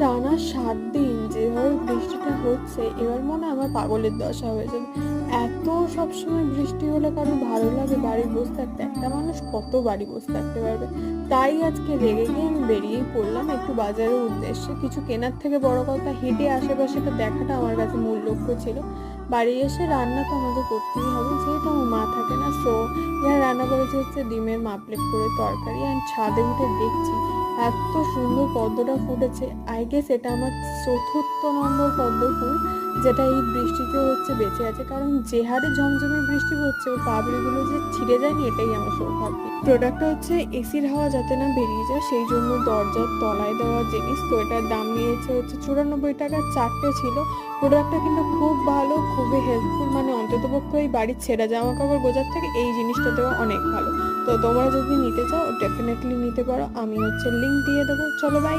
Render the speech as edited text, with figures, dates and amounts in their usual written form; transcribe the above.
টানা 7 দিন যেভাবে বৃষ্টিটা হচ্ছে, এবার মনে হয় আমার পাগলের দশা হয়ে যাবে। এত সবসময় বৃষ্টি হলে কারোর ভালো লাগে বাড়ি বসে থাকতে? একটা মানুষ কত বাড়ি বসে থাকতে পারবে? তাই আজকে রেগে গিয়ে আমি বেরিয়েই পড়লাম একটু বাজারের উদ্দেশ্যে। কিছু কেনার থেকে বড় কথা হেঁটে আশেপাশেটা দেখাটা আমার কাছে মূল লক্ষ্য ছিল। বাড়ি এসে রান্না তো আমাকে করতেই হবে, যেহেতু আমার মা থাকে না। সো এখানে রান্না করেছি হচ্ছে ডিমের মাপলেট করে তরকারি। আর ছাদে উঠে দেখছি এত সুন্দর পদ্মটা ফুটেছে। আই গেস এটা আমার 4র্থ নম্বর পদ্ম ফুল, যেটা এই বৃষ্টিতে হচ্ছে বেঁচে আছে। কারণ যে হারে ঝমঝমে বৃষ্টি হচ্ছে, ওর পাপড়িগুলো যে ছিঁড়ে যায়নি, এটাই আমার সৌভাগ্য। প্রোডাক্টটা হচ্ছে এসির হাওয়া যাতে না বেরিয়ে যায় সেই জন্য দরজার তলায় দেওয়া জিনিস। তো এটার দাম নিয়েছে হচ্ছে 94 টাকা, 4টে ছিল। প্রোডাক্টটা কিন্তু খুব ভালো, খুবই হেল্পফুল, মানে অন্ততপক্ষে এই বাড়ির ছেঁড়া জামা কাপড় গোছার থেকে এই জিনিসটা দেওয়া অনেক ভালো। তো তোমরা যদি নিতে চাও ডেফিনেটলি নিতে পারো, আমি হচ্ছে লিংক দিয়ে দেবো। চলো বাই।